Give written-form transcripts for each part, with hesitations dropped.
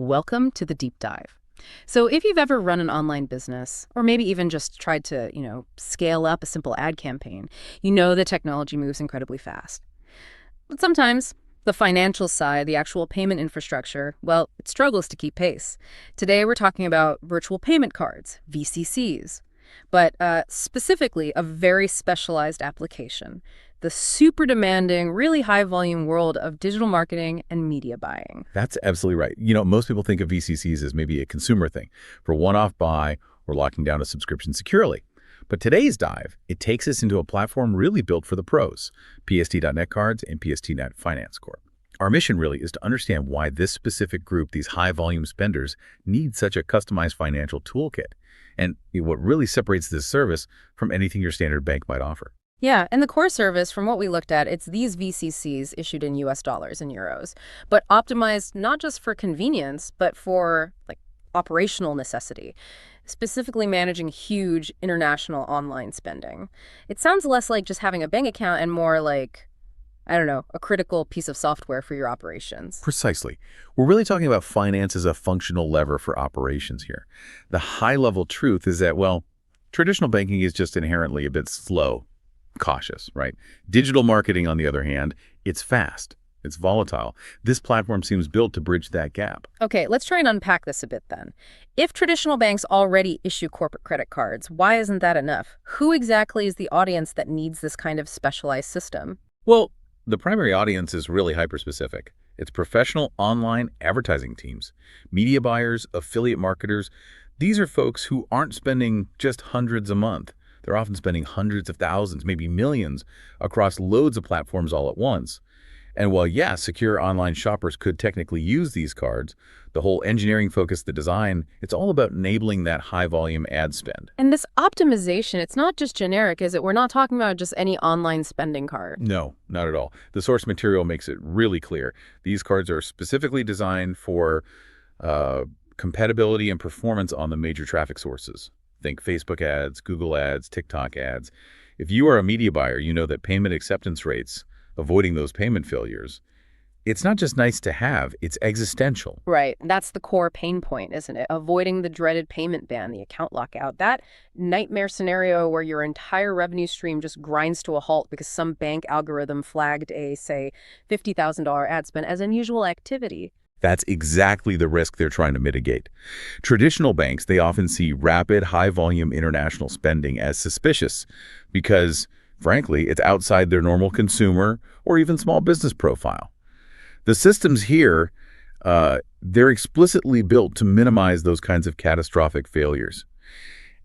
Welcome to the deep dive. So if you've ever run an online business, or maybe even just tried to, scale up a simple ad campaign, you know the technology moves incredibly fast. But sometimes the financial side, the actual payment infrastructure, well, it struggles to keep pace. Today we're talking about virtual payment cards, VCCs, but specifically a very specialized application, the super demanding, really high volume world of digital marketing and media buying. That's absolutely right. Most people think of VCCs as maybe a consumer thing for one-off buy or locking down a subscription securely. But today's dive, it takes us into a platform really built for the pros, PST.NET Cards and PSTNET Finance Corp. Our mission really is to understand why this specific group, these high-volume spenders, need such a customized financial toolkit, and what really separates this service from anything your standard bank might offer. Yeah, and the core service, from what we looked at, it's these VCCs issued in US dollars and euros, but optimized not just for convenience, but for operational necessity, specifically managing huge international online spending. It sounds less like just having a bank account and more like, I don't know, a critical piece of software for your operations. Precisely. We're really talking about finance as a functional lever for operations here. The high-level truth is that, well, traditional banking is just inherently a bit slow, cautious, right? Digital marketing, on the other hand, it's fast, it's volatile. This platform seems built to bridge that gap. Okay, let's try and unpack this a bit then. If traditional banks already issue corporate credit cards, why isn't that enough? Who exactly is the audience that needs this kind of specialized system? Well, the primary audience is really hyper-specific. It's professional online advertising teams, media buyers, affiliate marketers. These are folks who aren't spending just hundreds a month. They're often spending hundreds of thousands, maybe millions, across loads of platforms all at once. And while, yeah, secure online shoppers could technically use these cards, the whole engineering focus, the design, it's all about enabling that high-volume ad spend. And this optimization, it's not just generic, is it? We're not talking about just any online spending card. No, not at all. The source material makes it really clear. These cards are specifically designed for compatibility and performance on the major traffic sources. Think Facebook ads, Google ads, TikTok ads. If you are a media buyer, you know that payment acceptance rates, avoiding those payment failures, it's not just nice to have, it's existential. Right. That's the core pain point, isn't it? Avoiding the dreaded payment ban, the account lockout, that nightmare scenario where your entire revenue stream just grinds to a halt because some bank algorithm flagged a, say, $50,000 ad spend as unusual activity. That's exactly the risk they're trying to mitigate. Traditional banks, they often see rapid, high-volume international spending as suspicious because, frankly, it's outside their normal consumer or even small business profile. The systems here, they're explicitly built to minimize those kinds of catastrophic failures.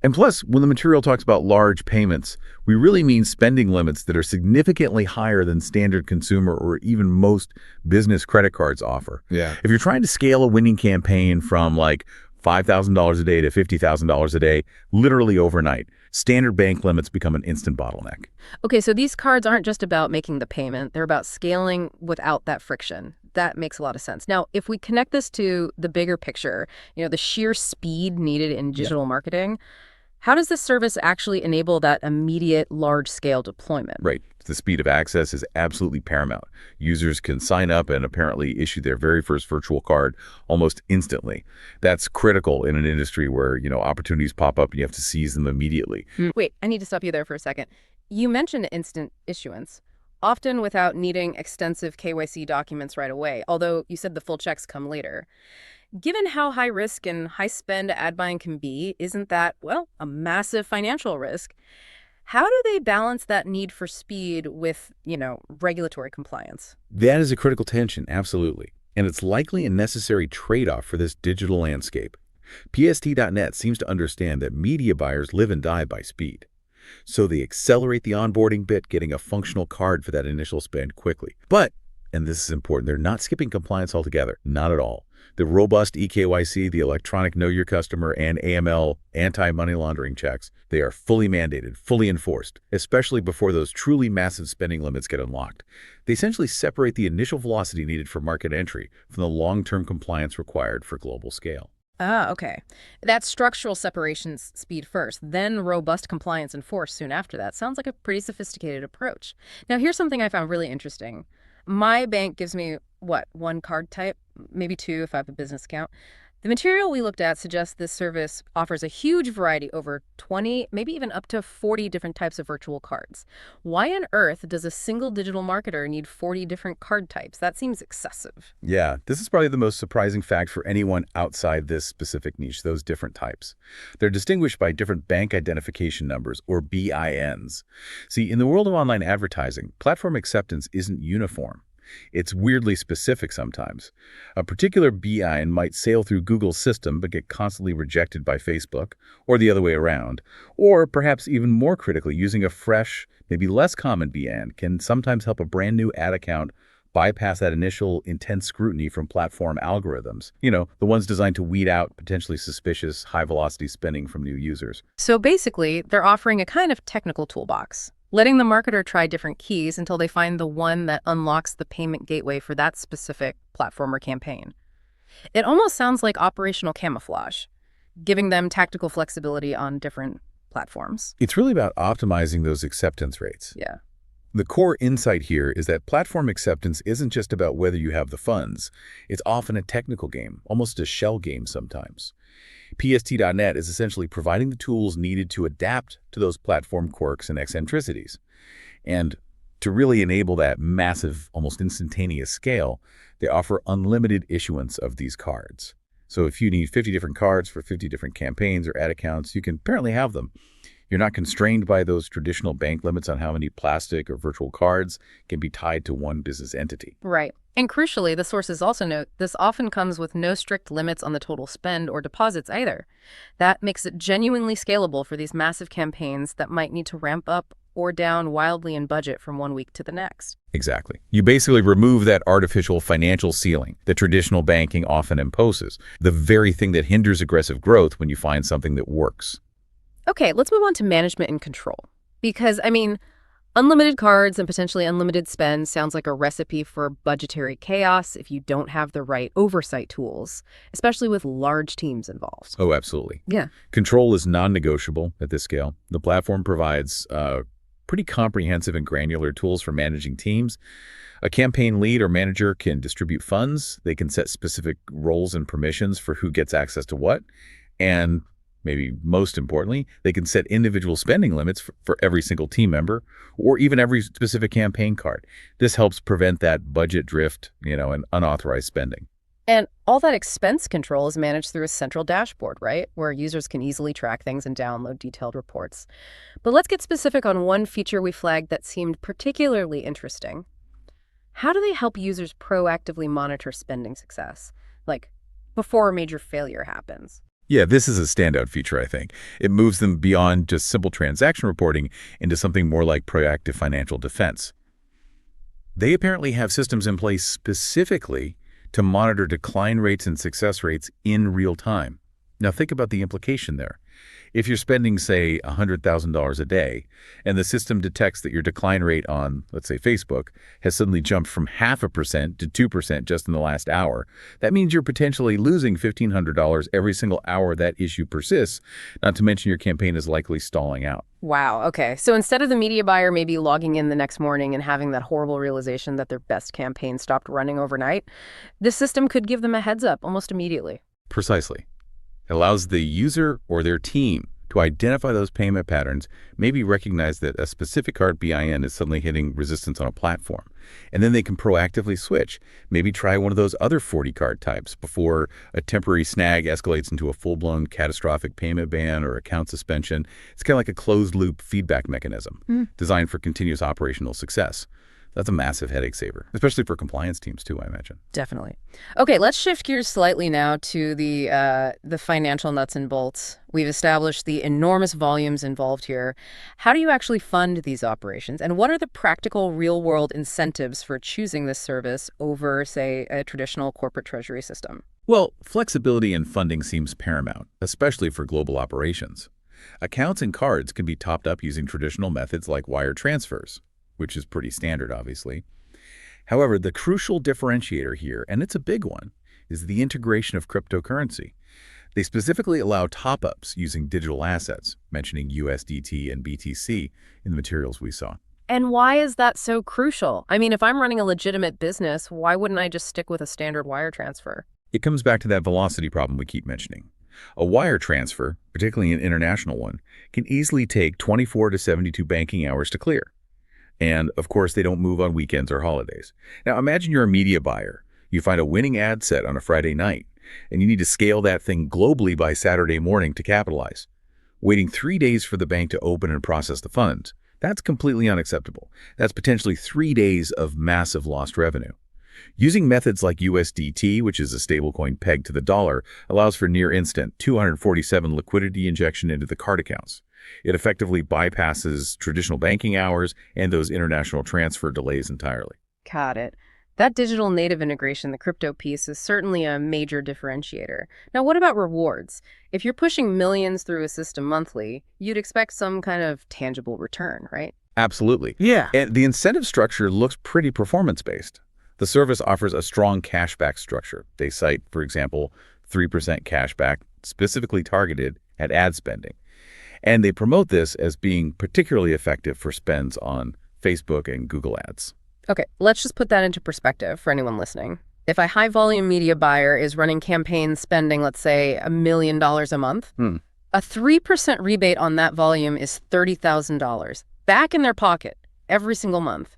And plus, when the material talks about large payments, we really mean spending limits that are significantly higher than standard consumer or even most business credit cards offer. Yeah. If you're trying to scale a winning campaign from like $5,000 a day to $50,000 a day, literally overnight, standard bank limits become an instant bottleneck. Okay, so these cards aren't just about making the payment. They're about scaling without that friction. That makes a lot of sense. Now, if we connect this to the bigger picture, the sheer speed needed in digital marketing, how does this service actually enable that immediate large-scale deployment? Right. The speed of access is absolutely paramount. Users can sign up and apparently issue their very first virtual card almost instantly. That's critical in an industry where, opportunities pop up and you have to seize them immediately. Wait, I need to stop you there for a second. You mentioned instant issuance, often without needing extensive KYC documents right away, although you said the full checks come later. Given how high risk and high spend ad buying can be, isn't that, well, a massive financial risk? How do they balance that need for speed with, regulatory compliance? That is a critical tension, absolutely. And it's likely a necessary trade-off for this digital landscape. PST.NET seems to understand that media buyers live and die by speed. So they accelerate the onboarding bit, getting a functional card for that initial spend quickly. But, and this is important, they're not skipping compliance altogether, not at all. The robust eKYC, the electronic Know Your Customer, and AML, anti-money laundering checks, they are fully mandated, fully enforced, especially before those truly massive spending limits get unlocked. They essentially separate the initial velocity needed for market entry from the long-term compliance required for global scale. Ah, okay. That structural separation's speed first, then robust compliance enforced soon after that. Sounds like a pretty sophisticated approach. Now, here's something I found really interesting. My bank gives me, one card type? maybe two if I have a business account. The material we looked at suggests this service offers a huge variety, over 20, maybe even up to 40 different types of virtual cards. Why on earth does a single digital marketer need 40 different card types? That seems excessive. Yeah, this is probably the most surprising fact for anyone outside this specific niche, those different types. They're distinguished by different bank identification numbers, or BINs. See, in the world of online advertising, platform acceptance isn't uniform. It's weirdly specific sometimes. A particular BIN might sail through Google's system but get constantly rejected by Facebook, or the other way around. Or perhaps even more critically, using a fresh, maybe less common BIN can sometimes help a brand new ad account bypass that initial intense scrutiny from platform algorithms. The ones designed to weed out potentially suspicious, high-velocity spending from new users. So basically, they're offering a kind of technical toolbox, letting the marketer try different keys until they find the one that unlocks the payment gateway for that specific platform or campaign. It almost sounds like operational camouflage, giving them tactical flexibility on different platforms. It's really about optimizing those acceptance rates. Yeah. The core insight here is that platform acceptance isn't just about whether you have the funds. It's often a technical game, almost a shell game sometimes. PST.NET is essentially providing the tools needed to adapt to those platform quirks and eccentricities. And to really enable that massive, almost instantaneous scale, they offer unlimited issuance of these cards. So if you need 50 different cards for 50 different campaigns or ad accounts, you can apparently have them. You're not constrained by those traditional bank limits on how many plastic or virtual cards can be tied to one business entity. Right. And crucially, the sources also note this often comes with no strict limits on the total spend or deposits either. That makes it genuinely scalable for these massive campaigns that might need to ramp up or down wildly in budget from one week to the next. Exactly. You basically remove that artificial financial ceiling that traditional banking often imposes, the very thing that hinders aggressive growth when you find something that works. Okay, let's move on to management and control. Because, unlimited cards and potentially unlimited spend sounds like a recipe for budgetary chaos if you don't have the right oversight tools, especially with large teams involved. Oh, absolutely. Yeah. Control is non-negotiable at this scale. The platform provides pretty comprehensive and granular tools for managing teams. A campaign lead or manager can distribute funds. They can set specific roles and permissions for who gets access to what. And maybe most importantly, they can set individual spending limits for every single team member or even every specific campaign card. This helps prevent that budget drift, and unauthorized spending. And all that expense control is managed through a central dashboard, right? Where users can easily track things and download detailed reports. But let's get specific on one feature we flagged that seemed particularly interesting. How do they help users proactively monitor spending success, like before a major failure happens? Yeah, this is a standout feature, I think. It moves them beyond just simple transaction reporting into something more like proactive financial defense. They apparently have systems in place specifically to monitor decline rates and success rates in real time. Now think about the implication there. If you're spending, say, $100,000 a day, and the system detects that your decline rate on, let's say, Facebook, has suddenly jumped from 0.5% to 2% just in the last hour, that means you're potentially losing $1,500 every single hour that issue persists, not to mention your campaign is likely stalling out. Wow, okay. So instead of the media buyer maybe logging in the next morning and having that horrible realization that their best campaign stopped running overnight, this system could give them a heads up almost immediately. Precisely. It allows the user or their team to identify those payment patterns, maybe recognize that a specific card BIN is suddenly hitting resistance on a platform. And then they can proactively switch, maybe try one of those other 40 card types before a temporary snag escalates into a full-blown catastrophic payment ban or account suspension. It's kind of like a closed-loop feedback mechanism designed for continuous operational success. That's a massive headache saver, especially for compliance teams too, I imagine. Definitely. Okay, let's shift gears slightly now to the financial nuts and bolts. We've established the enormous volumes involved here. How do you actually fund these operations? And what are the practical real-world incentives for choosing this service over, say, a traditional corporate treasury system? Well, flexibility in funding seems paramount, especially for global operations. Accounts and cards can be topped up using traditional methods like wire transfers, which is pretty standard, obviously. However, the crucial differentiator here, and it's a big one, is the integration of cryptocurrency. They specifically allow top-ups using digital assets, mentioning USDT and BTC in the materials we saw. And why is that so crucial? I mean, if I'm running a legitimate business, why wouldn't I just stick with a standard wire transfer? It comes back to that velocity problem we keep mentioning. A wire transfer, particularly an international one, can easily take 24 to 72 banking hours to clear. And, of course, they don't move on weekends or holidays. Now, imagine you're a media buyer. You find a winning ad set on a Friday night, and you need to scale that thing globally by Saturday morning to capitalize. Waiting 3 days for the bank to open and process the funds, that's completely unacceptable. That's potentially 3 days of massive lost revenue. Using methods like USDT, which is a stablecoin pegged to the dollar, allows for near-instant 247 liquidity injection into the card accounts. It effectively bypasses traditional banking hours and those international transfer delays entirely. Got it. That digital native integration, the crypto piece, is certainly a major differentiator. Now, what about rewards? If you're pushing millions through a system monthly, you'd expect some kind of tangible return, right? Absolutely. Yeah. And the incentive structure looks pretty performance-based. The service offers a strong cashback structure. They cite, for example, 3% cashback specifically targeted at ad spending. And they promote this as being particularly effective for spends on Facebook and Google Ads. Okay, let's just put that into perspective for anyone listening. If a high-volume media buyer is running campaigns spending, let's say, $1 million a month, a 3% rebate on that volume is $30,000 back in their pocket every single month.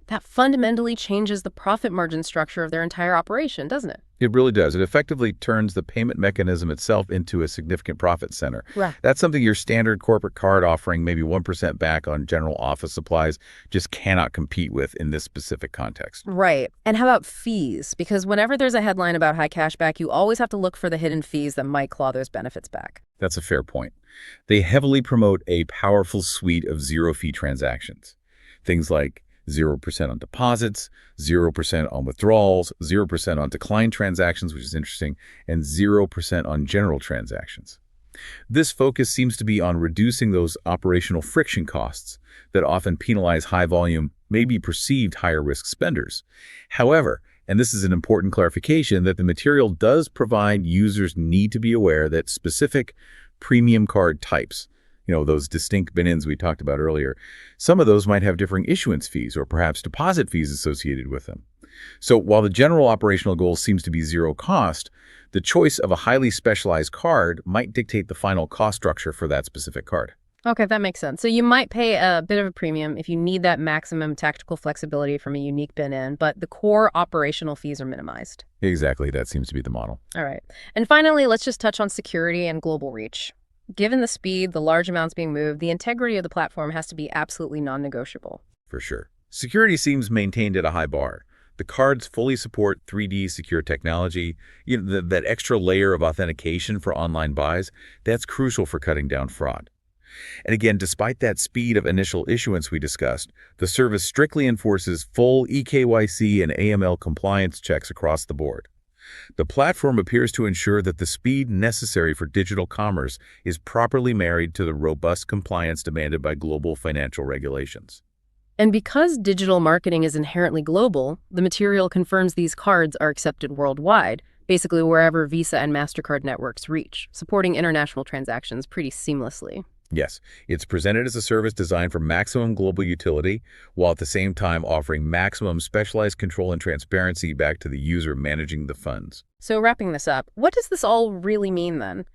That fundamentally changes the profit margin structure of their entire operation, doesn't it? It really does. It effectively turns the payment mechanism itself into a significant profit center. Right. That's something your standard corporate card offering maybe 1% back on general office supplies just cannot compete with in this specific context. Right. And how about fees? Because whenever there's a headline about high cashback, you always have to look for the hidden fees that might claw those benefits back. That's a fair point. They heavily promote a powerful suite of zero-fee transactions. Things like 0% on deposits, 0% on withdrawals, 0% on declined transactions, which is interesting, and 0% on general transactions. This focus seems to be on reducing those operational friction costs that often penalize high-volume, maybe perceived higher-risk spenders. However, and this is an important clarification, that the material does provide users need to be aware that specific premium card types, those distinct bin-ins we talked about earlier, some of those might have differing issuance fees or perhaps deposit fees associated with them. So while the general operational goal seems to be zero cost, the choice of a highly specialized card might dictate the final cost structure for that specific card. Okay, that makes sense. So you might pay a bit of a premium if you need that maximum tactical flexibility from a unique bin-in, but the core operational fees are minimized. Exactly, that seems to be the model. All right. And finally, let's just touch on security and global reach. Given the speed, the large amounts being moved, the integrity of the platform has to be absolutely non-negotiable. For sure. Security seems maintained at a high bar. The cards fully support 3D secure technology. That extra layer of authentication for online buys, that's crucial for cutting down fraud. And again, despite that speed of initial issuance we discussed, the service strictly enforces full eKYC and AML compliance checks across the board. The platform appears to ensure that the speed necessary for digital commerce is properly married to the robust compliance demanded by global financial regulations. And because digital marketing is inherently global, the material confirms these cards are accepted worldwide, basically wherever Visa and MasterCard networks reach, supporting international transactions pretty seamlessly. Yes, it's presented as a service designed for maximum global utility, while at the same time offering maximum specialized control and transparency back to the user managing the funds. So wrapping this up, what does this all really mean then?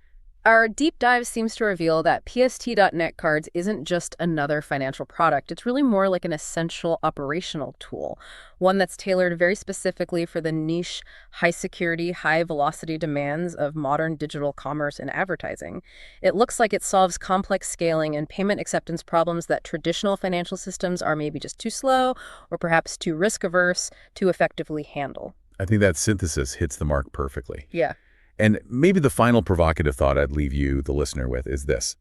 Our deep dive seems to reveal that PST.NET Cards isn't just another financial product. It's really more like an essential operational tool, one that's tailored very specifically for the niche, high-security, high-velocity demands of modern digital commerce and advertising. It looks like it solves complex scaling and payment acceptance problems that traditional financial systems are maybe just too slow or perhaps too risk-averse to effectively handle. I think that synthesis hits the mark perfectly. Yeah. And maybe the final provocative thought I'd leave you, the listener, with is this.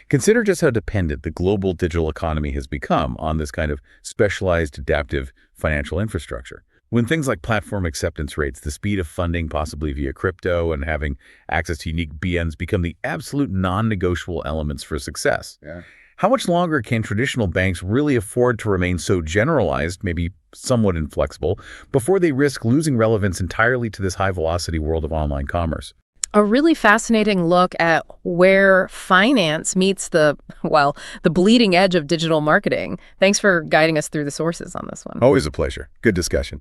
Consider just how dependent the global digital economy has become on this kind of specialized, adaptive financial infrastructure. When things like platform acceptance rates, the speed of funding possibly via crypto, and having access to unique BNs become the absolute non-negotiable elements for success. Yeah. How much longer can traditional banks really afford to remain so generalized, maybe somewhat inflexible, before they risk losing relevance entirely to this high-velocity world of online commerce? A really fascinating look at where finance meets the bleeding edge of digital marketing. Thanks for guiding us through the sources on this one. Always a pleasure. Good discussion.